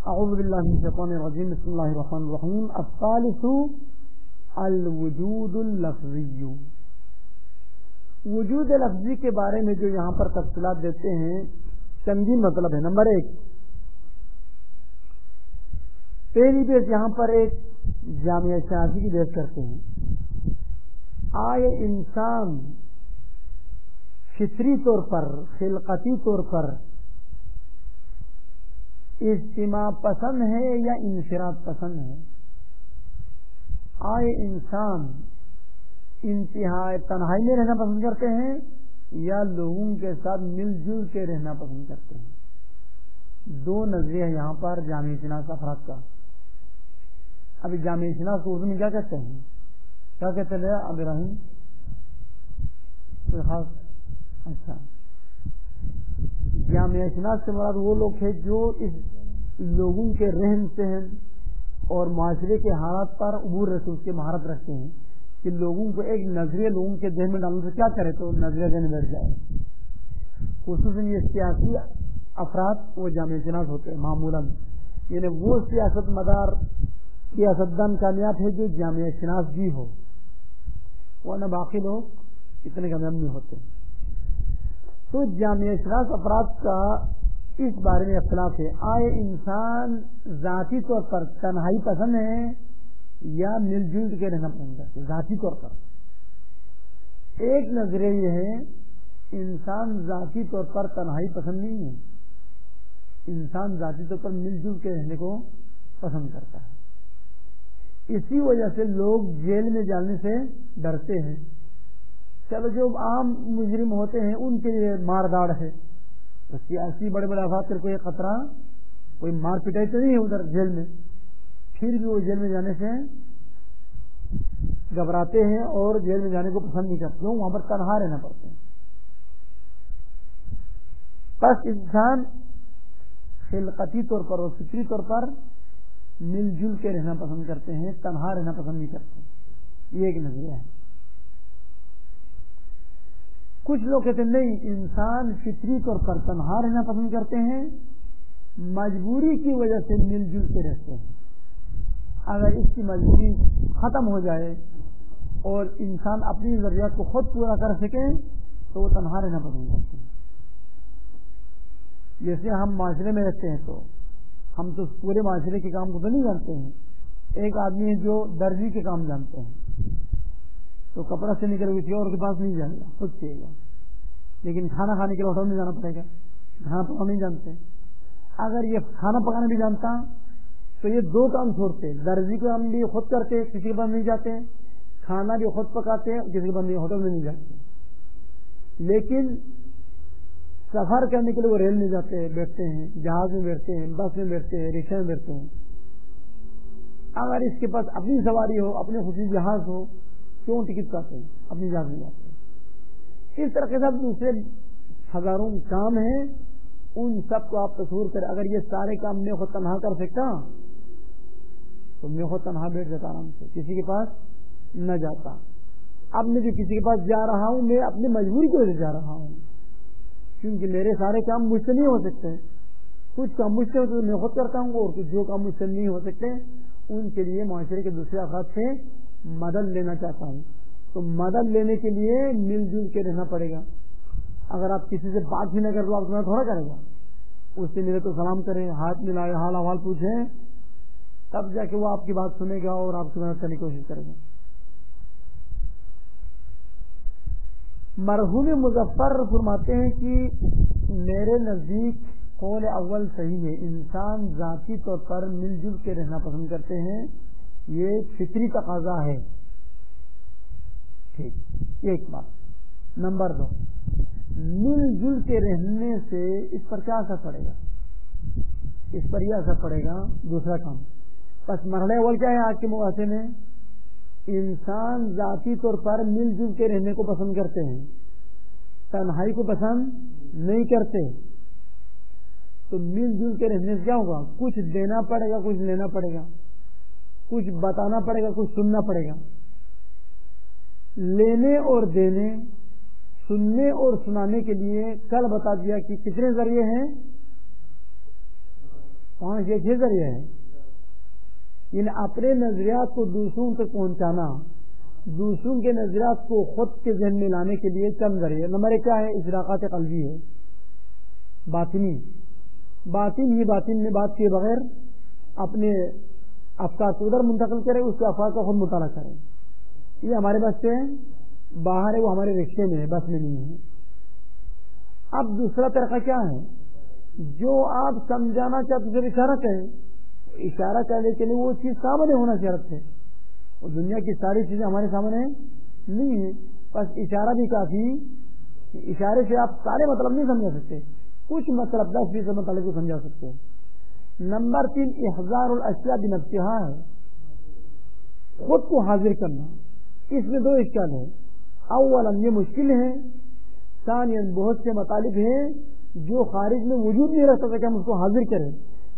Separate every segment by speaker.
Speaker 1: اعوذ باللہ من الشیطان الرجیم بسم اللہ الرحمن الرحیم الثالث الوجود اللفظی. وجود لفظی کے بارے میں جو یہاں پر تفصیلات دیتے ہیں چندی مطلب ہے. نمبر 1 پہلی بیس یہاں پر ایک جامعہ شناسی کی بیس کرتے ہیں. آئے انسان فطری طور پر خلقتی طور پر اجتماع پسند ہے یا انفراد پسند ہے؟ آئے انسان انتہائی تنہائی میں رہنا پسند کرتے ہیں یا لوگوں کے ساتھ مل جل کے رہنا پسند کرتے ہیں؟ دو نظریے ہیں یہاں پر جامعہ شناس افراد کا. ابھی جامعہ شناس کو اردو میں کیا کہتے ہیں؟ کیا کہتے ہیں ابراہیم؟ کوئی خاص؟ اچھا، جامعہ شناس سے مراد وہ لوگ ہیں جو اس لوگوں کے رہن سہن اور معاشرے کے حالات پر عبور رسے اس کے مہارت رکھتے ہیں کہ لوگوں کو ایک نظریہ لوگوں کے ذہن میں ڈالنے سے کیا کرے تو نظریہ ذہن بیٹھ جائے. خصوصاً یہ سیاسی افراد وہ جامعہ شناس ہوتے ہیں معمولاً، یعنی وہ سیاست مدار سیاستدان کامیاب ہے جو جامعہ شناس بھی ہو، ورنہ باقی لوگ اتنے کامیاب نہیں ہوتے. تو جامعہ شناس افراد کا اس بارے میں اختلاف ہے. آئے انسان ذاتی طور پر تنہائی پسند ہے یا مل جل کے رہنا پسند کرتے؟ ذاتی طور پر ایک نظریہ یہ ہے انسان ذاتی طور پر تنہائی پسند نہیں ہے، انسان ذاتی طور پر مل جل کے رہنے کو پسند کرتا ہے. اسی وجہ سے لوگ جیل میں جانے سے ڈرتے ہیں. چلو جو عام مجرم ہوتے ہیں ان کے لیے مار داڑ ہے، سیاسی بڑے بڑے افراد پر کوئی خطرہ، کوئی مار پٹائی تو نہیں ہے ادھر جیل میں، پھر بھی وہ جیل میں جانے سے گھبراتے ہیں اور جیل میں جانے کو پسند نہیں کرتے، وہاں پر تنہا رہنا پڑتے ہیں. بس انسان خلقتی طور پر اور فطری طور پر مل جل کے رہنا پسند کرتے ہیں، تنہا رہنا پسند نہیں کرتے. یہ ایک نظریہ ہے. کچھ لوگ کہتے ہیں نہیں، انسان فطری طور پر تنہا رہنا پسند کرتے ہیں، مجبوری کی وجہ سے مل جل کے رہتے ہیں. اگر اس کی مجبوری ختم ہو جائے اور انسان اپنی ضروریات کو خود پورا کر سکے تو وہ تنہا رہنا پسند کرتے ہیں. جیسے ہم معاشرے میں رہتے ہیں تو ہم تو پورے معاشرے کے کام کو تو نہیں جانتے ہیں. ایک آدمی ہے جو درزی کے کام جانتے ہیں تو کپڑا سے نکل کسی اور کے پاس نہیں جائے گا، خود سیے گا. لیکن کھانا کھانے کے لیے ہوٹل میں جانا پڑے گا، کھانا پکانا نہیں جانتے. اگر یہ کھانا پکانا بھی جانتا تو یہ دو کام چھوڑتے، درزی کا کام بھی خود کرتے، کسی کے پاس نہیں جاتے، کھانا بھی خود پکاتے، کسی کے پاس نہیں، ہوٹل میں نہیں جاتے. لیکن سفر کرنے کے لیے وہ ریل میں جاتے ہیں، بیٹھتے ہیں، جہاز میں بیٹھتے ہیں، بس میں بیٹھتے ہیں، رکشے میں بیٹھتے ہیں. اگر اس کے پاس اپنی سواری ہو، اپنے خصوصی جہاز ہو، کیوں ٹکٹ کاٹتے ہیں، اپنی جہاز میں جاتے ہیں. اس طرح کے سب دوسرے ہزاروں کام ہیں، ان سب کو آپ تصور کریں. اگر یہ سارے کام میں خود تنہا کر سکتا تو میں خود تنہا بیٹھ جاتا آرام سے، کسی کے پاس نہ جاتا. اب میں جو کسی کے پاس جا رہا ہوں میں اپنی مجبوری کی وجہ سے جا رہا ہوں، کیونکہ میرے سارے کام مجھ سے نہیں ہو سکتے. کچھ کام مجھ سے ہوتے میں خود کرتا ہوں، اور کچھ جو کام مجھ سے نہیں ہو سکتے ان کے لیے معاشرے کے دوسرے افراد سے مدد لینا چاہتا ہوں. تو مدد لینے کے لیے مل جل کے رہنا پڑے گا. اگر آپ کسی سے بات بھی نہ کر دو آپ تمہیں تھوڑا کرے گا، اس سے ملے تو سلام کریں، ہاتھ ملائے، حال احوال پوچھیں، تب جا کے وہ آپ کی بات سنے گا اور آپ کی مدد کرنے کی کوشش کرے گا. مرحوم مظفر فرماتے ہیں کہ میرے نزدیک قول اول صحیح ہے، انسان ذاتی طور پر مل جل کے رہنا پسند کرتے ہیں، یہ فطری تقاضا ہے. ٹھیک، ایک بات. نمبر 2، مل جل کے رہنے سے اس پر کیا اثر پڑے گا؟ اس پر یہ اثر پڑے گا دوسرا کام. بس مرحلہ اول کیا ہے آج کے مواقع میں؟ انسان ذاتی طور پر مل جل کے رہنے کو پسند کرتے ہیں، تنہائی کو پسند نہیں کرتے. تو مل جل کے رہنے سے کیا ہوگا؟ کچھ دینا پڑے گا، کچھ لینا پڑے گا، کچھ بتانا پڑے گا، کچھ سننا پڑے گا. لینے اور دینے، سننے اور سنانے کے لیے کل بتا دیا کہ کتنے ذریعے ہیں؟ 5 یا 6 ذریعے ہیں. یعنی اپنے نظریات کو دوسروں تک پہنچانا، دوسروں کے نظریات کو خود کے ذہن میں لانے کے لیے چند ذریعے. نمبر 1 کیا ہے؟ اشراقات قلبی ہے، باطنی. باطن میں بات کیے بغیر اپنے افکار کو ادھر منتقل کرے، اس کے افکار کا خود مطالعہ کرے. یہ ہمارے بس سے باہر ہے، وہ ہمارے رکشے میں ہے، بس میں نہیں ہے. اب دوسرا طریقہ کیا ہے؟ جو آپ سمجھانا چاہتے پھر اشارہ کریں. اشارہ کرنے کے لیے وہ چیز سامنے ہونا شرط ہے، اور دنیا کی ساری چیزیں ہمارے سامنے نہیں ہیں. بس اشارہ بھی کافی. اشارے سے آپ سارے مطلب نہیں سمجھا سکتے، کچھ مطلب 10-20 مطلب کو سمجھا سکتے ہیں. نمبر 3 احضار الاشیاء بنفسها ہے، خود کو حاضر کرنا. اس میں 2 اشکال ہے. اولا یہ مشکل ہے، ثانیا بہت سے مطالب ہیں جو خارج میں وجود نہیں رکھتا کہ ہم اس کو حاضر کریں.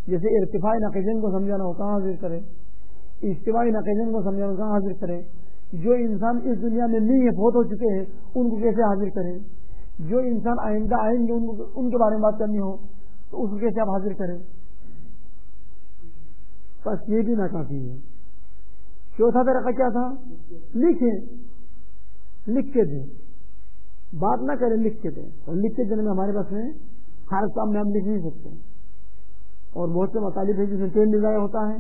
Speaker 1: جیسے ارتفاعی ناقصین کو سمجھانا ہو کہاں حاضر کرے، استوائی ناقصین کو سمجھانا کہاں حاضر کرے. جو انسان اس دنیا میں نہیں ہے، فوت ہو چکے ہیں، ان کو کیسے حاضر کریں. جو انسان آئندہ آئیں گے ان کے بارے میں بات کرنی ہو تو اس کو کیسے آپ حاضر کریں. بس یہ بھی ناکافی ہے. چوتھا طریقہ کیا تھا؟ لکھ کے دیں. بات نہ کریں، لکھ کے دیں. اور لکھ کے دینے میں ہمارے پاس میں ہر کام میں ہم لکھ نہیں سکتے، اور بہت سے مطالب ہیں جس میں پین بھی ضائع ہوتا ہے،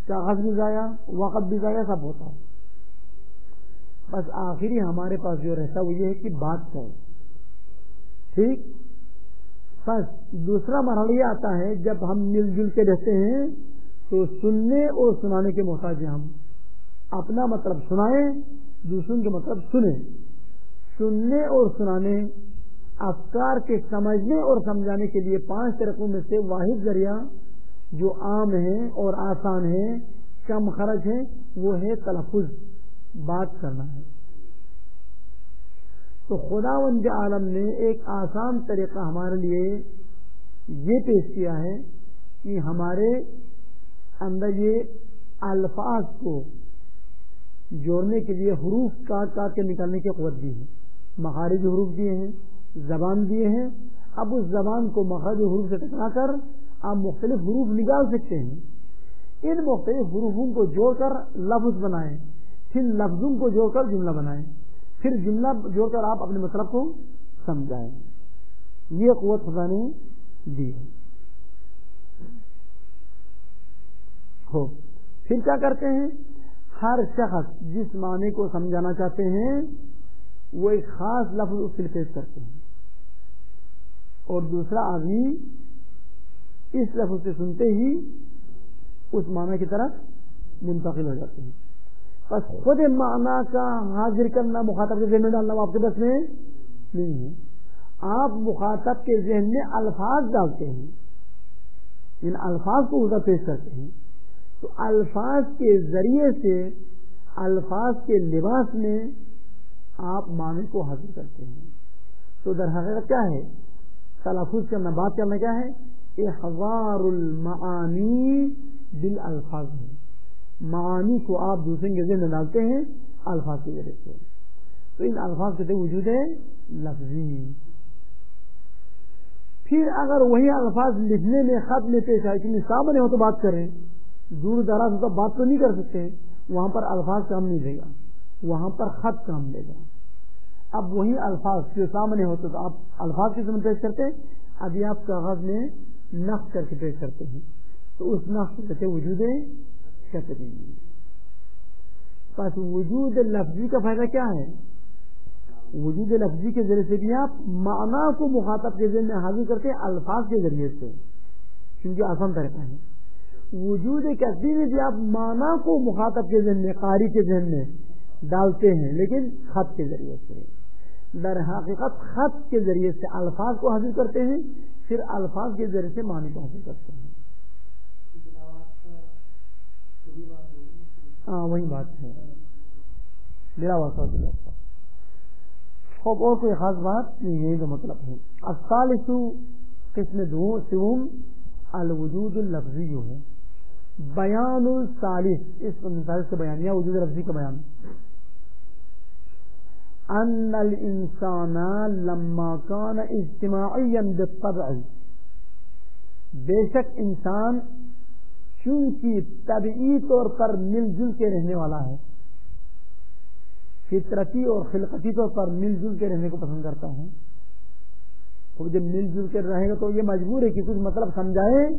Speaker 1: کاغذ بھی ضائع، وقت بھی ضائع، سب ہوتا ہے. بس آخری ہمارے پاس جو رہتا وہ یہ ہے کہ بات کریں. ٹھیک. بس دوسرا مرحلہ یہ آتا ہے جب ہم مل جل کے رہتے ہیں تو سننے اور سنانے کے محتاج ہیں. ہم اپنا مطلب سنائیں، دوسروں کے مطلب سنیں. سننے اور سنانے، افکار کے سمجھنے اور سمجھانے کے لیے 5 طریقوں میں سے واحد ذریعہ جو عام ہے اور آسان ہے، کم خرچ ہے، وہ ہے تلفظ، بات کرنا ہے. تو خداوند عالم نے ایک آسان طریقہ ہمارے لیے یہ پیش کیا ہے کہ ہمارے اندر یہ الفاظ کو جوڑنے کے لیے حروف کاٹ کے نکالنے کی قوت دی ہے. مخارج حروف دیے ہیں، زبان دیے ہیں. اب اس زبان کو مخارج حروف سے ٹکرا کر آپ مختلف حروف نکال سکتے ہیں. ان مختلف حروفوں کو جوڑ کر لفظ بنائیں، پھر لفظوں کو جوڑ کر جملہ بنائیں، پھر جملہ جوڑ کر آپ اپنے مطلب کو سمجھائیں. یہ قوت خدا نے دی ہے. پھر کیا کرتے ہیں؟ ہر شخص جس معنی کو سمجھانا چاہتے ہیں وہ ایک خاص لفظ اس سے پیش کرتے ہیں، اور دوسرا آدمی اس لفظ سے سنتے ہی اس معنی کی طرف منتقل ہو جاتے ہیں. بس خود معنی کا حاضر کرنا، مخاطب کے ذہن میں ڈالنا آپ کے بس میں نہیں ہے. آپ مخاطب کے ذہن میں الفاظ ڈالتے ہیں، ان الفاظ کو ادھر پیش کرتے ہیں. تو الفاظ کے ذریعے سے، الفاظ کے لباس میں آپ معنی کو حاصل کرتے ہیں. تو در حقیقت کیا ہے؟ تلفظ کرنا، بات کرنا کیا ہے؟ احضار المعانی بالالفاظ ہے. معانی کو آپ دوسرے کے ذہن میں ڈالتے ہیں الفاظ کے ذریعے سے. تو ان الفاظ کے وجود ہے لفظی. پھر اگر وہی الفاظ لکھنے میں، خط میں پیش آئے کہ سامنے ہو تو بات کریں، دور دراز تو بات تو نہیں کر سکتے، وہاں پر الفاظ کام نہیں دے گا، وہاں پر خط کام دے گا. اب وہی الفاظ جو سامنے ہوتے تو آپ الفاظ کے ذمہ پیش کرتے، ابھی آپ کاغذ میں نقش کر کے پیش کرتے ہیں، تو اس نقش کو کہتے وجود شکلی. بس وجود لفظی کا فائدہ کیا ہے؟ وجود لفظی کے ذریعے سے بھی آپ معنی کو مخاطب کے ذہن میں حاضر کرتے ہیں الفاظ کے ذریعے سے، کیونکہ آسان طریقہ ہے. وجود کثیر میں بھی آپ معنی کو مخاطب کے ذہن میں، قاری کے ذہن میں ڈالتے ہیں، لیکن خط کے ذریعے سے. در حقیقت خط کے ذریعے سے الفاظ کو حاصل کرتے ہیں، پھر الفاظ کے ذریعے سے معنی کو حاصل کرتے ہیں. وہی بات ہے، میرا واسطہ. خوب اور کوئی خاص بات نہیں، یہی تو مطلب ہے. الثالث قسم دوم الوجود اللفظی جو ہے، بیان الثالث، اس مثالث کا بیان یا وجود لفظی کا بیان. ان الانسان لما كان اجتماعيا بالطبع، بے شک انسان چونکہ طبعی طور پر مل جل کے رہنے والا ہے، فطرتی اور خلقتی طور پر مل جل کے رہنے کو پسند کرتا ہے. تو جب مل جل کے رہے گا تو یہ مجبور ہے کہ کچھ مطلب سمجھائے،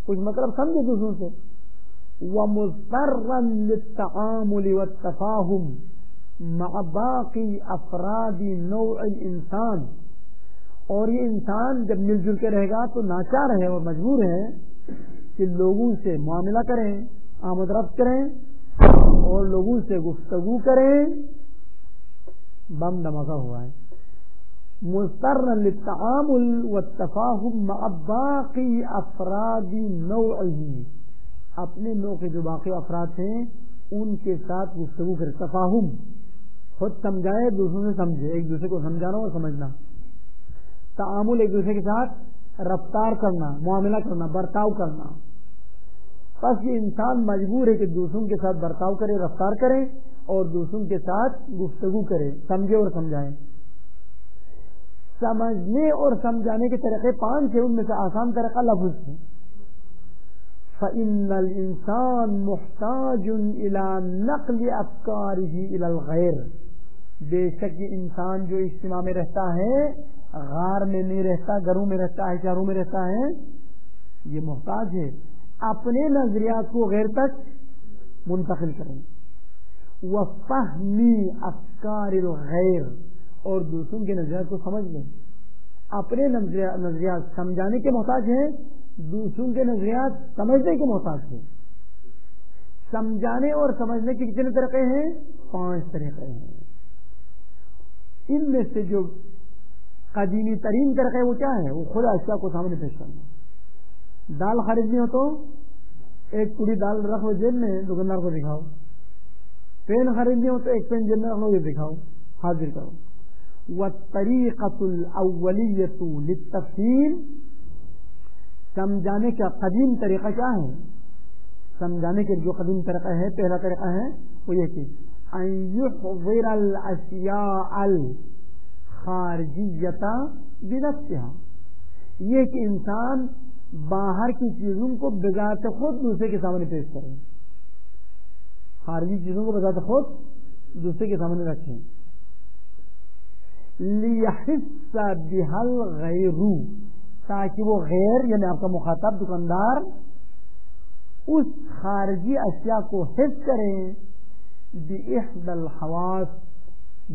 Speaker 1: کچھ مطلب سمجھے دوسروں سے. وَمُضْطَرًّا لِلتَّعَامُلِ وَالتَّفَاهُمِ مَعَ بَاقِي أَفْرَادِ نَوْعِ الْإِنسَانِ. اور یہ انسان جب مل جل کے رہے گا تو ناچار ہے اور مجبور ہے کہ لوگوں سے معاملہ کریں، آمد رفت کریں اور لوگوں سے گفتگو کریں. بم دھماکہ ہوا ہے. مضطرًا للتعامل والتفاهم مع باقی افراد نوعه. اپنے نوع کے جو باقی افراد ہیں ان کے ساتھ گفتگو کرے. تفاہم خود سمجھائے، دوسروں سے سمجھے، ایک دوسرے کو سمجھانا اور سمجھنا. تعامل ایک دوسرے کے ساتھ رفتار کرنا، معاملہ کرنا، برتاؤ کرنا. بس یہ انسان مجبور ہے کہ دوسروں کے ساتھ برتاؤ کرے، رفتار کرے اور دوسروں کے ساتھ گفتگو کرے، سمجھے اور سمجھائے. سمجھنے اور سمجھانے کے طریقے 5 ہیں، ان میں سے آسان طریقہ لفظ ہے. فَإِنَّ الْإِنسَانَ مُحْتَاجٌ إِلَى نَقْلِ أَفْكَارِهِ إِلَى الْغَيْرِ. بے شک یہ انسان جو اجتماع میں رہتا ہے، غار میں نہیں رہتا، گھروں میں رہتا ہے، شہروں میں رہتا ہے، یہ محتاج ہے اپنے نظریات کو غیر تک منتقل کریں. وَفَهْمِ أَفْكَارِ الْغَيْرِ. اور دوسروں کے نظریات کو سمجھ لیں. اپنے نظریات سمجھانے کے محتاج ہیں، دوسروں کے نظریات سمجھنے کے محتاج ہیں. سمجھانے اور سمجھنے کے کتنے طریقے ہیں؟ 5 طریقے ہیں. ان میں سے جو قدیمی ترین طریقے وہ کیا ہے؟ وہ خود اشیاء کو سامنے پیش کرنا. دال خریدنی ہو تو ایک پوری دال رکھ لو جیب میں، دکاندار کو دکھاؤ. پین خریدنی ہو تو ایک پین جیب میں رکھ لو، یہ دکھاؤ، حاضر کرو. وَالطَّرِيقَةُ الْأَوَّلِيَّةُ لِلتَّفْهِيمِ. سمجھانے کا قدیم طریقہ کیا ہے؟ سمجھانے کے جو قدیم طریقہ ہے، پہلا طریقہ ہے وہ یہ کہ أَن يُحْضِرَ الْأَشْيَاءَ الْخَارِجِيَّةَ بِنَفْسِهَا. یہ کہ انسان باہر کی چیزوں کو بذات خود دوسرے کے سامنے پیش کریں، خارجی چیزوں کو بذات خود دوسرے کے سامنے رکھیں. لِيَحِسَّ بِهَا الْغَيْرُ. تاکہ وہ غیر یعنی آپ کا مخاطب دکاندار اس خارجی اشیاء کو حس کریں. بِإِحْدَى الْحَوَاسِ.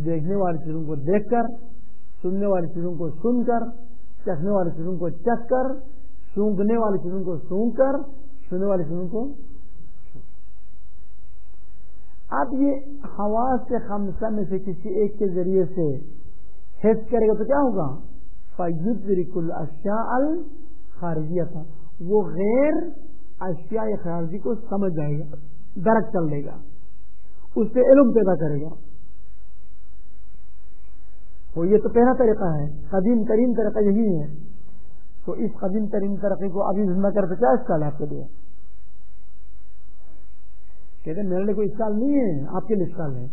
Speaker 1: دیکھنے والی چیزوں کو دیکھ کر، سننے والی چیزوں کو سن کر، چکھنے والی چیزوں کو چکھ کر، سونگنے والی چیزوں کو سونگ کر، سننے والی چیزوں کو. اب یہ حواس سے 5 میں سے کسی ایک کے ذریعے سے حس کرے گا تو کیا ہوگا؟ فَيُدْرِكُ الْأَشْيَاءَ الْخَارِجِيَّةَ. وہ غیر اشیاء خارجی کو سمجھ جائے گا، درک کر لے گا، اس سے علم پیدا کرے گا. تو یہ تو پہلا طریقہ ہے، قدیم ترین طریقہ یہی ہے. تو اس قدیم ترین طریقے کو ابھی زندہ کرتے کیا اشکال ہے آپ کے لیے؟ کہتے ہیں میرے لیے کوئی اشکال نہیں ہے، آپ کے لیے اشکال ہے.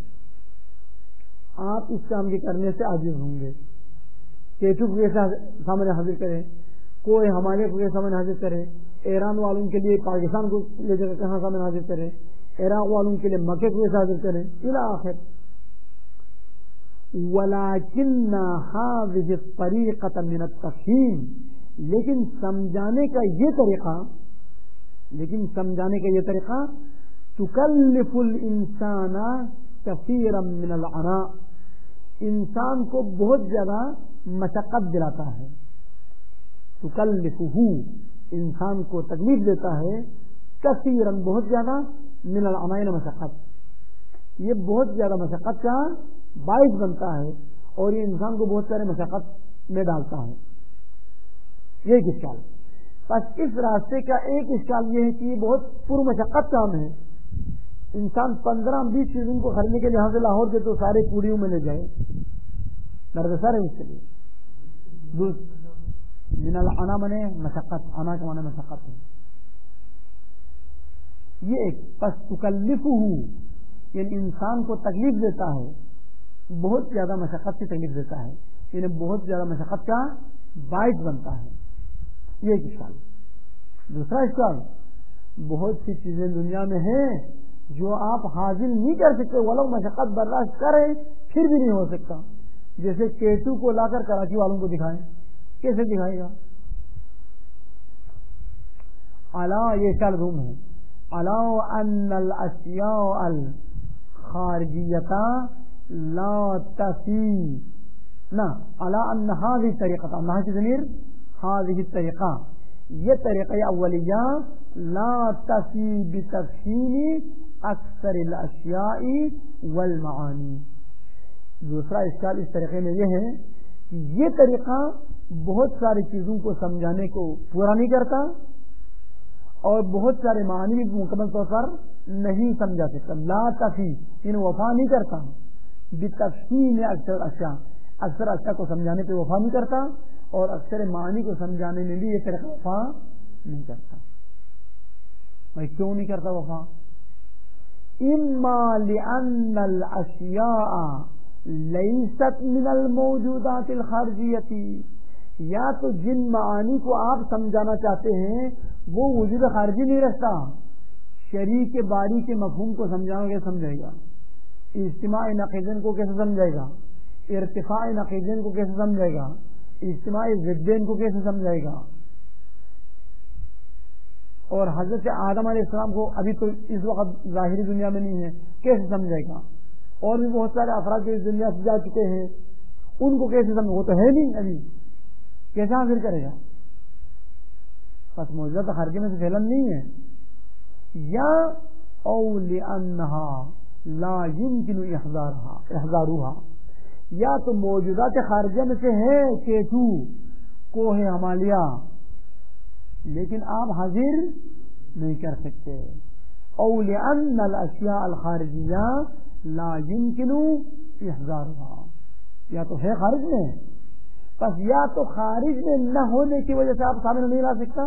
Speaker 1: آپ اس کام کے کرنے سے عاجز ہوں گے. کیچو کو کیسے سامنے حاضر کریں، کوئی ہمارے کو سامنے حاضر کرے، ایران والوں کے لیے پاکستان کو لے جا کر کہاں سامنے حاضر کریں، عراق والوں کے لیے مکے کو کیسے حاضر کریں، الی آخر. وَلَكِنَّ هَذِهِ الطَّرِيقَةَ مِنَ التَّفْهِيمِ. لیکن سمجھانے کا یہ طریقہ تُكَلِّفُ الْإِنسَانَ كَثِيرًا مِنَ الْعَنَاءِ. انسان کو بہت زیادہ مشقت دلاتا ہے. تُكَلِّفُهُ. انسان کو تکلیف دیتا ہے، كَثِيرًا بہت زیادہ، من العناء مشقت. یہ بہت زیادہ مشقت کا باعث بنتا ہے اور یہ انسان کو بہت سارے مشقت میں ڈالتا ہے. یہ ایک اشکال. بس اس راستے کا ایک اشکال یہ ہے کہ یہ بہت پر مشقت کام ہے. انسان 15-20 چیزوں کو خریدنے کے لحاظ سے لاہور کے تو سارے پوڑیوں میں لے جائے، دردسر ہے اس کے لیے. من العنا منے مشقت، عنا کا معنی مشقت ہے. یہ ایک. پس تکلفہ یعنی انسان کو تکلیف دیتا ہے، بہت زیادہ مشقت سے تکلیف دیتا ہے، یعنی بہت زیادہ مشقت کا باعث بنتا ہے. یہ ایک اشکال. دوسرا اشکال بہت سی چیزیں دنیا میں ہیں جو آپ حاصل نہیں کر سکتے، ولو مشقت برداشت کریں پھر بھی نہیں ہو سکتا. جیسے کیٹو کو لا کر کراچی والوں کو دکھائیں، کیسے دکھائے گا؟ الا، یہ شلغم ہے. الا ان الاشیاء الخارجیۃ لا تفی نہ الا ان هذه الطریقہ، نہ کی ضمیر هذه الطریقہ، یہ طریقہ اولیہ لا تفی بتفصیل اکثر الاشیاء والمعانی. دوسرا اشکال اس طریقے میں یہ ہے کہ یہ طریقہ بہت ساری چیزوں کو سمجھانے کو پورا نہیں کرتا اور بہت سارے معنی مکمل طور پر نہیں سمجھا سکتا. لا تفی ان وفا نہیں کرتا، بتفصیل اکثر اشیاء، اکثر اشیاء کو سمجھانے پہ وفا نہیں کرتا اور اکثر معنی کو سمجھانے میں بھی یہ طریقہ وفا نہیں کرتا. بھائی کیوں نہیں کرتا وفا؟ اما لان الاشیاء لیست من الموجودات الخارجیۃ، یا تو جن معانی کو آپ سمجھانا چاہتے ہیں وہ وجود خارجی نہیں رکھتا. شریک باری کے مفہوم کو سمجھاؤ گے سمجھے گا، اجتماع نقیضین کو کیسے سمجھے گا، ارتفاع نقیضین کو کیسے سمجھے گا، اجتماع ضدین کو کیسے سمجھے گا. اور حضرت آدم علیہ السلام کو ابھی تو اس وقت ظاہری دنیا میں نہیں ہے، کیسے سمجھے گا. اور بھی بہت سارے افراد جو اس دنیا سے جا چکے ہیں ان کو کیسے سمجھے، وہ تو ہے نہیں ابھی، کیسے حاصل کرے گا. بس موجودہ خارجی میں سے پھیلن نہیں ہے. یا او لانھا لا يمكن احضارها، یا تو موجودات خارجہ میں سے ہے کیٹو، کوہ ہمالیہ، لیکن آپ حاضر نہیں کر سکتے. او لان الاشیاء الخارجیہ لا يمكن احضارها، یا تو ہے خارج میں، بس یا تو خارج میں نہ ہونے کی وجہ سے آپ سامنے نہیں لا سکتا،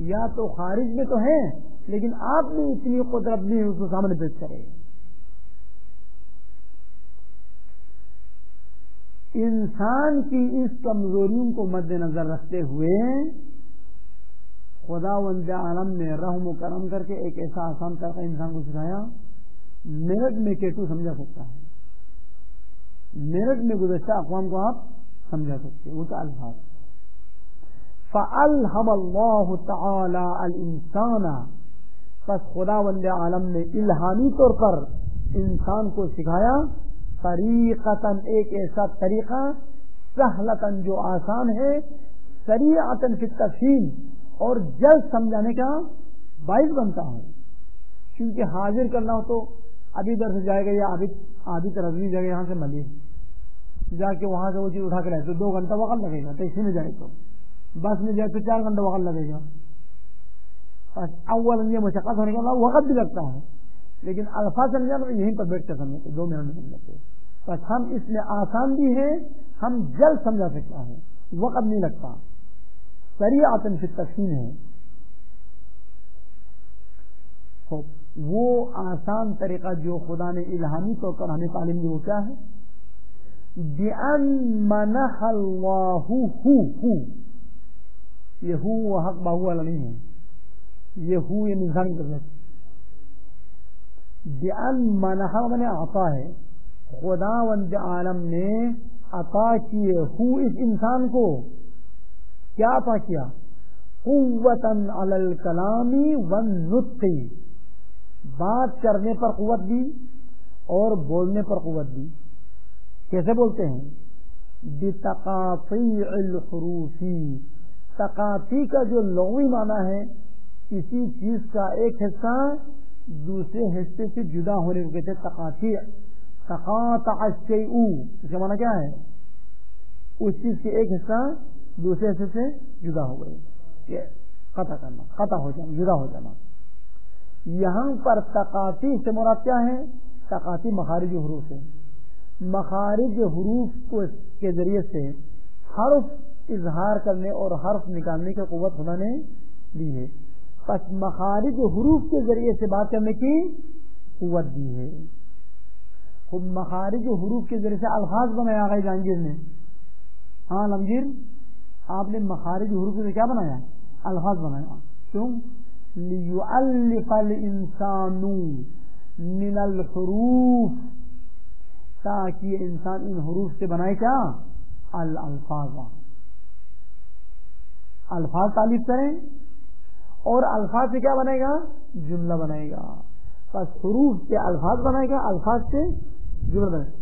Speaker 1: یا تو خارج میں تو ہے لیکن آپ نے اتنی قدرت نہیں اس کو سامنے پیش کرے. انسان کی اس کمزوریوں کو مد نظر رکھتے ہوئے خداوند عالم نے رحم و کرم کر کے ایک ایسا آسان طریقہ انسان کو سکھایا، میرٹ میں کیٹو سمجھا سکتا ہے، میرٹ میں گزشتہ اقوام کو آپ سمجھا سکتے. وہ تو الفاظ. فَأَلْهَمَ اللَّهُ تَعَالَى الْإِنسَانَ، پس خداوند عالم نے الہامی طور پر انسان کو سکھایا طریقتاً، ایک ایسا طریقہ، سہلتاً جو آسان ہے، سریعتاً فی التفہیم اور جلد سمجھانے کا باعث بنتا ہے. کیونکہ حاضر کرنا ہو تو ابھی ادھر سے جائے گا یا آدھی طرف جائے گا، یہاں سے ملی جا کے وہاں سے وہ چیز اٹھا کے لائے تو 2 گھنٹہ وقت لگے گا. ٹیکسی میں جائے تو، بس میں جائے تو 4 گھنٹہ وقت لگے گا. اول یہ مشقت ہونے کے بعد وقت بھی لگتا ہے، لیکن الفاظ سمجھانا یہیں پر بیٹھ کر سمجھتے 2 منٹ میں سمجھتے. بس ہم اس میں آسان بھی ہے، ہم جلد سمجھا سکتا ہے، وقت نہیں لگتا، سریعۃ فی التفہیم ہے. وہ آسان طریقہ جو خدا نے الہامی طور پر ہمیں تعلیم دی وہ کیا ہے؟ بِأَن مَنَحَ اللَّهُ هُ، یہ ہو وہ حق باہو والا نہیں ہے، یہ ہو یہ انسان کی طرف. بِأَن مَنَحَ میں نے عطا ہے، خداوند عالم نے عطا کیے ہو اس انسان کو. کیا عطا کیا؟ قوتاً علی الکلام والنطق، بات کرنے پر قوت دی اور بولنے پر قوت دی. کیسے بولتے ہیں؟ بتقاطیع الحروف، تقاطی کا جو لغوی معنی ہے کسی چیز کا ایک حصہ دوسرے حصے سے جدا ہونے کو کہتے ہیں تقاطیع. تقاطع الشیء، اس کا معنی کیا ہے؟ اس چیز کے ایک حصہ دوسرے حصے سے جدا ہو گئے، یہ قطع کرنا، قطع ہو جانا، جدا ہو جانا. یہاں پر تقاطی سے مراد کیا ہے؟ تقاطی مخارج حروف ہے. مخارج حروف کے ذریعے سے حرف اظہار کرنے اور حرف نکالنے کی قوت خدا نے دی ہے. پس مخارج حروف کے ذریعے سے بات کرنے کی قوت دی ہے. خود مخارج حروف کے ذریعے سے الفاظ بنایا آغا جہانگیر نے. ہاں لمگیر، آپ نے مخارج حروف سے کیا بنایا؟ الفاظ بنایا. کیوں؟ لیؤلف الانسان من الحروف، تاکہ انسان ان حروف سے بنائے کیا؟ الالفاظ، الفاظ تعلیف کریں، اور الفاظ سے کیا بنے گا؟ جملہ بنے گا. بس حروف سے الفاظ بنائے گا، الفاظ سے جملہ بنے گا.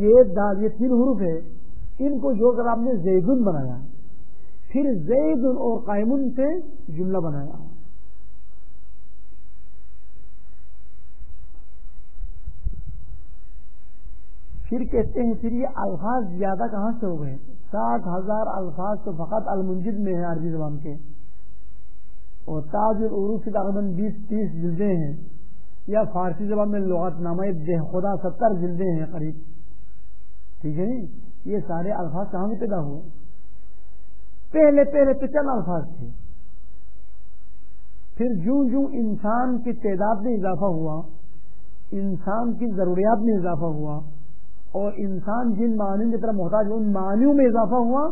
Speaker 1: یہ دال، یہ 3 حروف ہے، ان کو جو کر آپ نے زیدن بنایا، پھر زیدن اور قائمن سے جملہ بنایا. پھر کہتے ہیں پھر یہ الفاظ زیادہ کہاں سے ہو گئے؟ 60,000 الفاظ تو فقط المنجد میں ہے عربی زبان کے، اور تاج العروض کی تقریباً 20-30 جلدیں ہیں، یا فارسی زبان میں لغت نامہ دہ خدا 70 جلدیں ہیں قریب. ٹھیک ہے نہیں؟ یہ سارے الفاظ کہاں سے پیدا ہوئے؟ پہلے چند الفاظ تھے، پھر جو انسان کی تعداد میں اضافہ ہوا، انسان کی ضروریات میں اضافہ ہوا، اور انسان جن معنیوں کی طرف محتاج ان معنیوں میں اضافہ ہوا،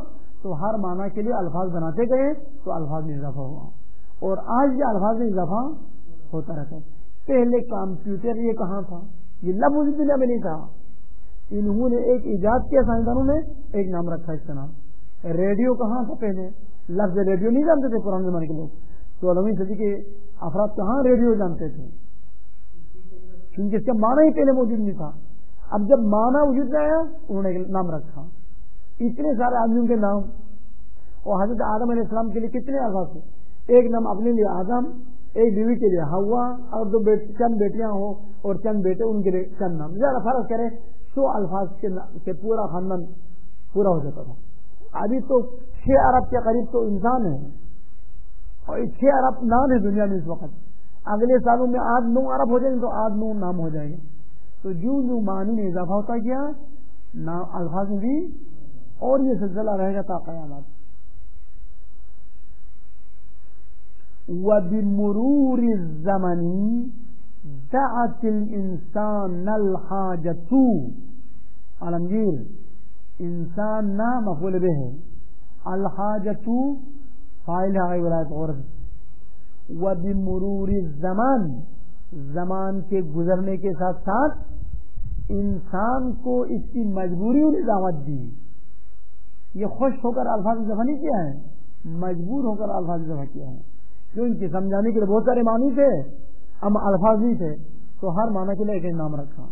Speaker 1: تو ہر معنی کے لیے الفاظ بناتے گئے، تو الفاظ میں اضافہ ہوا، اور آج یہ الفاظ میں اضافہ ہوتا رہتا ہے. پہلے کمپیوٹر یہ کہاں تھا؟ یہ لفظ دنیا میں نہیں تھا. انہوں نے ایک ایجاد کیا، سائنسدانوں نے ایک نام رکھا اس کا نام. ریڈیو کہاں تھا؟ پہلے لفظ ریڈیو نہیں جانتے تھے پرانے زمانے کے لوگ. 16ویں صدی کے افراد کہاں ریڈیو جانتے تھے؟ کیونکہ اس کا معنی ہی پہلے موجود نہیں تھا. اب جب معنی وجود میں آیا انہوں نے نام رکھا. اتنے سارے آدمیوں کے نام، اور حضرت آدم علیہ السلام کے لیے کتنے الفاظ تھے؟ ایک نام اپنے لیے آدم، ایک بیوی کے لیے حوا، اور چند بیٹیاں ہوں اور چند بیٹے، ان کے لیے چند نام. زیادہ فرض کرے 100 الفاظ سے پورا خاندان پورا ہو جاتا تھا. ابھی تو 6 ارب کے قریب تو انسان ہے، اور 6 ارب نام ہے دنیا میں اس وقت. اگلے سالوں میں 8-9 ارب ہو جائیں گے تو 8-9 نام ہو جائیں گے. تو جو معنی میں اضافہ ہوتا گیا نام الفاظ میں بھی، اور یہ سلسلہ رہے گا تا قیامت. وَبِمُرُورِ الزَّمَنِ دَعَتِ الْإِنسَانَ الْحَاجَةُ. عالمگیر انسان نہ مفعول به ہے، الحاجۃ فاعل ہے ولایت عورت. وَبِمُرُورِ الزَّمَانِ، زمان کے گزرنے کے ساتھ ساتھ انسان کو اس کی مجبوریوں نے دعوت دی. یہ خوش ہو کر الفاظ اضافہ نہیں کیا ہے، مجبور ہو کر الفاظ اضافہ کیا ہے. کیوں؟ ان کی سمجھانے کے لیے بہت سارے معنی تھے، اب الفاظ نہیں تھے، تو ہر معنی کے لیے ایک نام رکھا.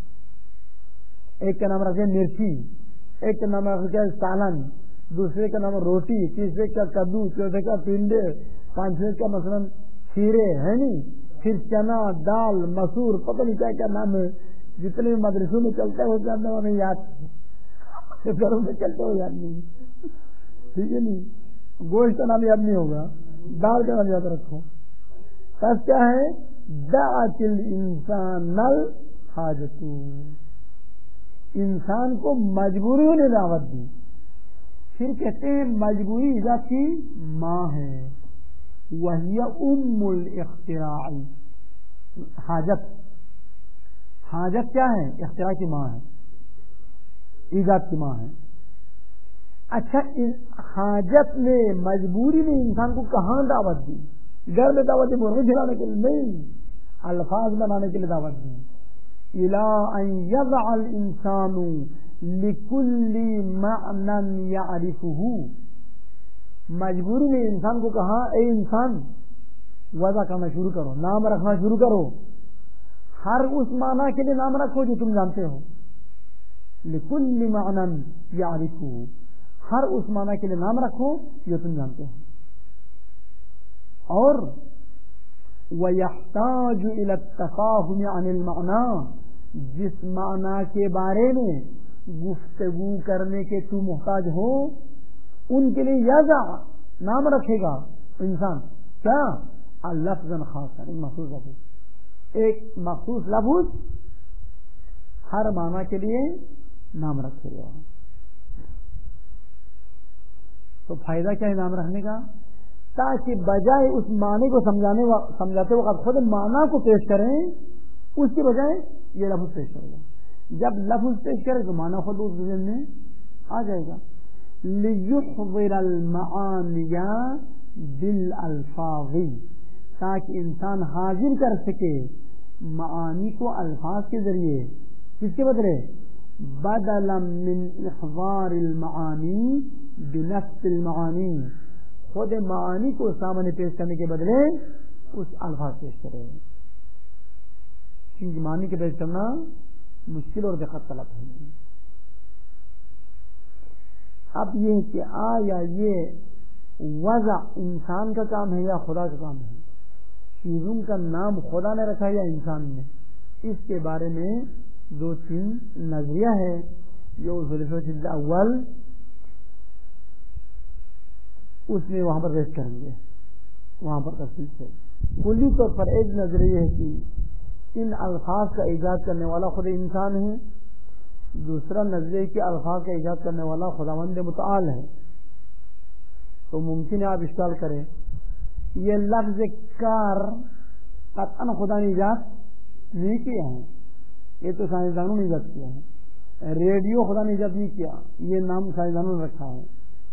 Speaker 1: ایک کا نام رکھا مرچی، ایک کا نام رکھا سالن، دوسرے کا نام روٹی، تیسرے کا کدو، چوتھے کا پنڈے، پانچویں کا مثلا کھیرے ہے نہیں، پھر چنا، دال، مسور، پتہ نہیں کیا کیا نام ہے. جتنے مدرسوں میں چلتے ہو جاتے ہیں انہیں یاد، گھروں میں چلتے ہو یاد نہیں. ٹھیک ہے نہیں؟ گوشت کا نام یاد نہیں ہوگا، دال کا نام یاد رکھو. بس کیا ہے؟ دعت الانسان الحاجۃ، انسان کو مجبوریوں نے دعوت دی. پھر کہتے ہیں مجبوری ذات کی ماں ہے، وہی ام الاختراع. حاجت کیا ہے؟ اختراع کی ماں ہے، ایجاد کی ماں ہے. اچھا، حاجت نے، مجبوری نے انسان کو کہاں دعوت دی؟ گھر میں دعوت دی مرغی کھلانے کے لیے نہیں، الفاظ بنانے کے لیے دعوت دی. اِلَىٰ أَن يَضَعَ الْإِنسَانُ لِكُلِّ مَعْنًى يَعْرِفُهُ. مجبوری نے انسان کو کہا اے انسان وضع کرنا شروع کرو، نام رکھنا شروع کرو، ہر اس معنی کے لیے نام رکھو جو تم جانتے ہو. لِكُلِّ مَعْنًى يَعْرِفُهُ، ہر اس معنی کے لیے نام رکھو جو تم جانتے ہو. اور وَيَحْتَاجُ إِلَى التَّفَاهُمِ عَنِ الْمَعْنَى، جس معنی کے بارے میں گفتگو کرنے کے تو محتاج ہو ان کے لیے یضع نام رکھے گا انسان. کیا؟ لفظاً خاصا، ایک مخصوص لفظ، ایک مخصوص لفظ ہر معنی کے لیے نام رکھے گا. تو فائدہ کیا ہے نام رکھنے کا؟ تاکہ بجائے اس معنی کو سمجھاتے وقت خود معنی کو پیش کریں، اس کی بجائے یہ لفظ پیش کرے گا. جب لفظ پیش کرے تو معنی خود اس ذہن میں آ جائے گا. لِيُحْضِرَ الْمَعَانِيَ بِالْأَلْفَاظِ، تاکہ انسان حاضر کر سکے معانی کو الفاظ کے ذریعے. کس کے بدلے؟ بدلا من احضار المعانی بنفس المعانی، خود معانی کو سامنے پیش کرنے کے بدلے اس الفاظ پیش کرے. کیونکہ معانی کے پیش کرنا مشکل اور دقت طلب ہے. اب یہ کہ آیا یہ وضع انسان کا کام ہے یا خدا کا کام ہے؟ چیزوں کا نام خدا نے رکھا یا انسان نے؟ اس کے بارے میں 2-3 نظریہ ہے جو اصول فقہ اول اس میں وہاں پر پیش کریں گے، وہاں پر تفصیل سے. کلی طور پر ایک نظریہ ہے کہ ان الفاظ کا ایجاد کرنے والا خود انسان ہے. دوسرا نظریہ کہ الفاظ کا ایجاد کرنے والا خداوند متعال ہے. تو ممکن ہے آپ اشکال کریں یہ لفظ کار قطعاً خدا نے ایجاد نہیں کیا ہے، یہ تو سائنسدانوں نے ایجاد کیا ہے. ریڈیو خدا نے ایجاد نہیں کیا، یہ نام سائنسدانوں نے رکھا ہے.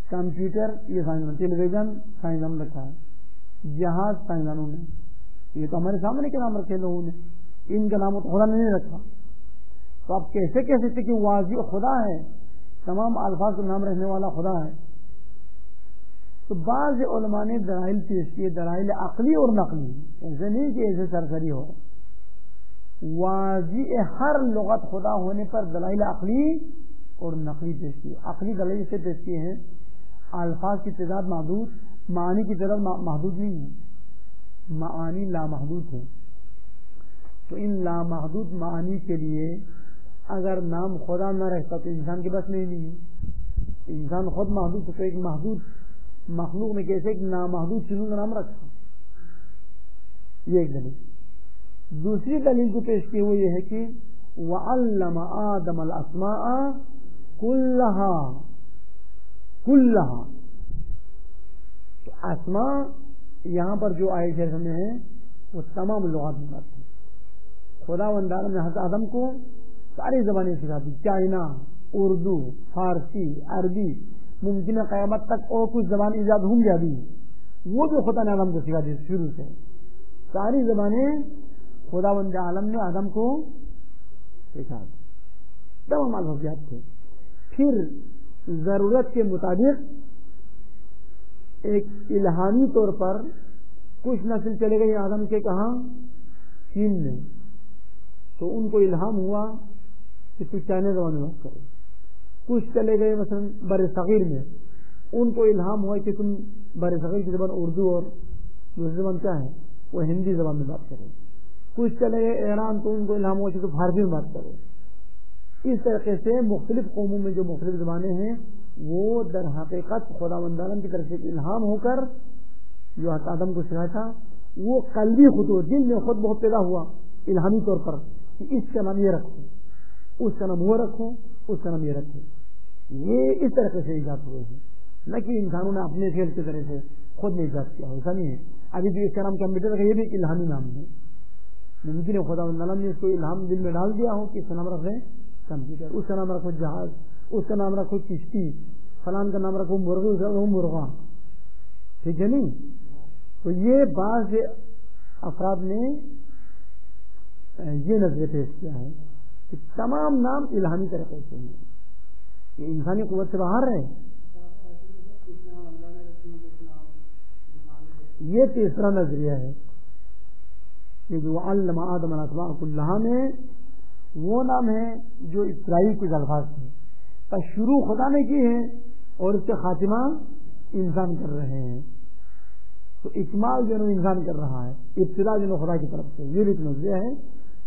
Speaker 1: کمپیوٹر یہ سائنسدان، ٹیلی ویژن سائنسدانوں نے رکھا ہے. جہاز سائنسدانوں نے. یہ تو ہمارے سامنے کے نام رکھے لوگوں نے، ان کا نام تو خدا نے نہیں رکھا. تو آپ کیسے کہہ سکتے کہ واضح خدا ہے؟ تمام الفاظ کا نام رکھنے والا خدا ہے. تو بعض علماء نے دلائل پیش کیے، دلائل عقلی اور نقلی، ایسے نہیں کہ ایسے سرسری ہو. واضح ہر لغت خدا ہونے پر دلائل عقلی اور نقلی پیش کیے. عقلی دلائل سے پیش کیے ہیں الفاظ کی تعداد محدود، معانی کی تعداد محدود نہیں ہے، معانی لامحدود ہے. تو ان لامحدود معانی کے لیے اگر نام خدا نہ رہتا تو انسان کے بس میں نہیں ہے. انسان خود محدود تو ایک محدود مخلوق نے کیسے ایک نامحدود چیزوں کا نام رکھا؟ یہ ایک دلیل. دوسری دلیل جو پیش کی وہ یہ ہے کہ وَعَلَّمَ آدَمَ الْأَسْمَاءَ كُلَّهَا تو اسماء یہاں پر جو آئے شرح میں ہیں وہ تمام لغات میں بات ہے. خداوند نے حضرت آدم کو ساری زبانیں سکھا دی، چائنا، اردو، فارسی، عربی. ممکن ہے قیامت تک اور کچھ زبان ایجاد ہوں گی ابھی، وہ بھی خدا نے آدم کو سکھا دی. شروع سے ساری زبانیں خداوند عالم نے آدم کو سکھا دی، تمام الفاظ تھے. پھر ضرورت کے مطابق ایک الہامی طور پر کچھ نسل چلے گئے آدم کے کہاں؟ چین میں. تو ان کو الہام ہوا کہ تو چائنا زبان میں بات کرو. کچھ چلے گئے مثلا بر صغیر میں، ان کو الہام ہوا کہ تم بر صغیر کی زبان اردو اور دوسری زبان کیا ہے وہ ہندی زبان میں بات کرو. کچھ چلے گئے ایران تو ان کو الہام ہوا کہ تم فارسی میں بات کرو. اس طریقے سے مختلف قوموں میں جو مختلف زبانیں ہیں وہ در حقیقت خداوند عالم کی طرف سے الہام ہو کر جو آدم کو سکھایا تھا وہ قلبی خطوط دل میں خود بہت پیدا ہوا الہامی طور پر کہ اس کا نام یہ رکھو، اس کا نام وہ رکھو، اس کا نام یہ رکھو. یہ اس طریقے سے ایجاد ہوئے ہیں، نہ کہ انسانوں نے اپنے فعل کی طرح سے خود نے ایجاد کیا. ایسا نہیں ہے. ابھی جو اس کا نام کمپیوٹر کا یہ بھی ایک الہامی نام ہے. ممکن ہے خداوند عالم نے اس کو الہام دل میں ڈال دیا ہو کہ اس کا نام رکھ لیں کمپیوٹر، اس کا نام رکھو جہاز، اس کا نام رکھو کشتی، فلان کا نام رکھو مرغی، اس کا نام رکھو مرغا. ٹھیک ہے نہیں؟ تو یہ بعض افراد نے یہ نظریہ پیش کیا ہے کہ تمام نام الہامی طریقے سے ہیں، یہ انسانی قوت سے باہر ہے. یہ تیسرا نظریہ ہے کہ جو علم آدم الاسماء کلھا میں وہ نام ہے جو ابتدائی کچھ الفاظ تھے، پر شروع خدا نے کی ہے اور اس کا خاتمہ انسان کر رہے ہیں. تو اکمال جو ہے انسان کر رہا ہے، ابتدا جو ہے خدا کی طرف سے. یہ بھی ایک نظریہ ہے.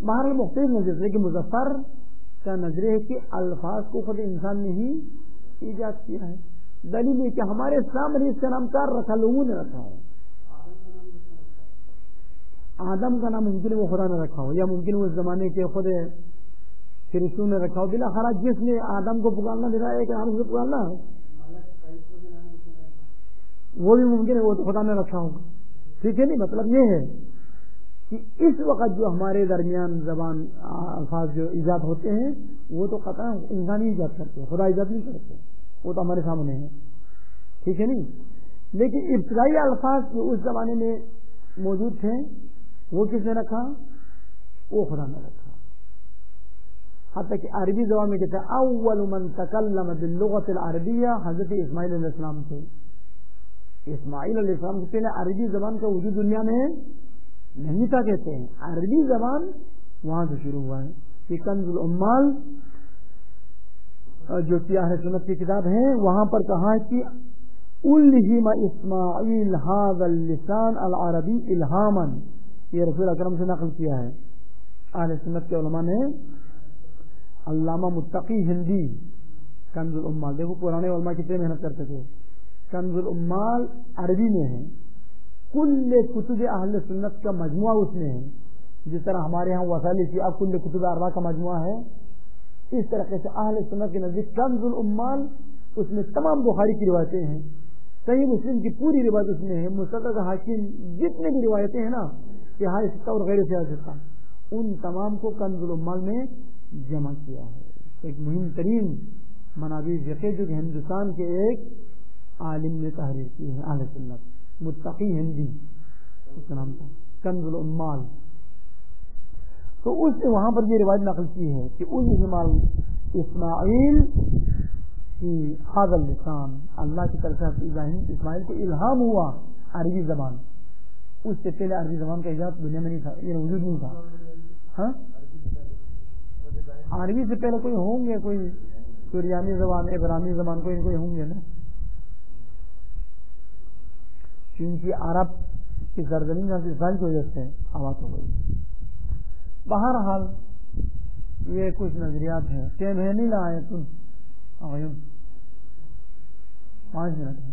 Speaker 1: باہر مختلف نظریے سے کہ مظفر کا نظریہ ہے کہ الفاظ کو خود انسان نے ہی ایجاد کیا ہے. دلیل ہے کہ ہمارے سامنے اس کا نام کار رکھا، لوگوں نے رکھا ہے. آدم کا نام ممکن ہے وہ خدا نے رکھا ہو، یا ممکن ہے اس زمانے کے خود فرشتوں نے رکھا ہو. بلاخرہ جس نے آدم کو پکارنا دکھا ایک نام سے پکارنا ہے وہ بھی ممکن ہے وہ تو خدا نے رکھا ہوگا. ٹھیک ہے نہیں؟ مطلب یہ ہے کہ اس وقت جو ہمارے درمیان زبان الفاظ جو ایجاد ہوتے ہیں وہ تو قطعا انسان ہی ایجاد کرتے ہیں، خدا ایجاد نہیں کرتے، وہ تو ہمارے سامنے ہے. ٹھیک ہے نہیں؟ لیکن ابتدائی الفاظ جو اس زمانے میں موجود تھے وہ کس نے رکھا؟ وہ خدا نے رکھا. حتیٰ کہ عربی زبان میں کہتے ہیں اول من تکلم باللغت العربیہ حضرت اسماعیل علیہ السلام تھے. اسماعیل علیہ السلام سے پہلے عربی زبان کا وجود دنیا میں نہیں تھا. کہتے ہیں عربی زبان وہاں سے شروع ہوا ہے. کہ کنز العمال جو کہ اہل سنت کی کتاب ہے وہاں پر کہا ہے کہ الہم اسماعیل ھذا اللسان العربی الہاما. یہ رسول اکرم سے نقل کیا ہے اہل سنت کے علماء نے. علامہ متقی ہندی کنز العمال، دیکھو پرانے علماء کتنے محنت کرتے تھے. کنز العمال عربی میں ہے. کل کتب اہل سنت کا مجموعہ اس میں ہے. جس طرح ہمارے ہاں وسائل اب کل کتب اربعہ کا مجموعہ ہے، اس طریقے سے اہل سنت کے نزدیک کنز العمال اس میں تمام بخاری کی روایتیں ہیں، صحیح مسلم کی پوری روایت اس میں ہے، مستدرک حاکم جتنے بھی روایتیں ہیں نا کہ ہاں ستا اور غیر سے ستا، ان تمام کو کنز العمال میں جمع کیا ہے. ایک مہم ترین منابع فقہ جو کہ ہندوستان کے ایک عالم نے تحریر کی ہے اہل سنت، متقی ہندی اس کا نام تھا، کنز العمال. تو اس نے وہاں پر یہ روایت نقل کی ہے کہ ان اسماعیل کی ھذا اللسان، اللہ کی طرف سے اسماعیل کو الہام ہوا عربی زبان. اس سے پہلے عربی زبان کا ایجاد دنیا میں نہیں تھا، یہ وجود نہیں تھا. ہاں عربی سے پہلے کوئی ہوں گے، کوئی سریانی زبان، عبرانی زبان، کوئی ہوں گے نا. کیونکہ عرب کی سرزمین اسرائیل کی وجہ سے آباد ہو گئی. بہرحال یہ کچھ نظریات ہیں. ٹائم ہے نہیں لائے تم 5 منٹ ہے.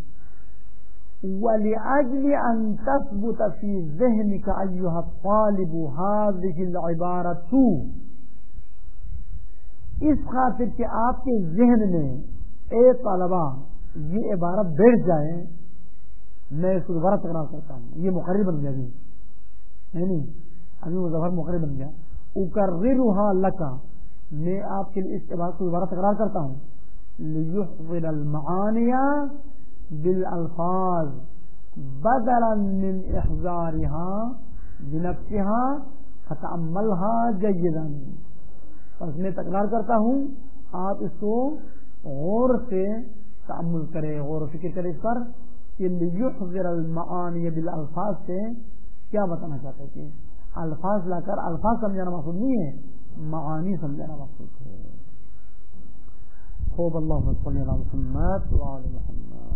Speaker 1: وَلِأَجْلِ أَن تَثْبُتَ فِي ذِهْنِكَ أَيُّهَا الطَّالِبُ هَذِهِ الْعِبَارَةُ، اس خاطر کہ آپ کے ذہن میں اے طالبہ یہ عبارت بیٹھ جائے، میں اس کو دوبارہ تکرار کرتا ہوں. یہ مقرر بن گیا نہیں ابھی مظفر مقرر بن گیا. اکررها لک، میں آپ کے لیے اس عبارت کو دوبارہ تکرار کرتا ہوں. لیحضر المعانی بالالفاظ بدلا من احضارها بنفسها فتأملها جیدا. بس میں تکرار کرتا ہوں، آپ اس کو غور سے تأمل کریں، غور و فکر کریں اس پر کہ لیحضر المعانی بالالفاظ سے کیا بتانا چاہتے ہیں. کہ الفاظ لا کر الفاظ سمجھانا مقصود نہیں ہے، معانی سمجھانا مقصود ہے. خوب اللہ صلی اللہ علیہ وسلم.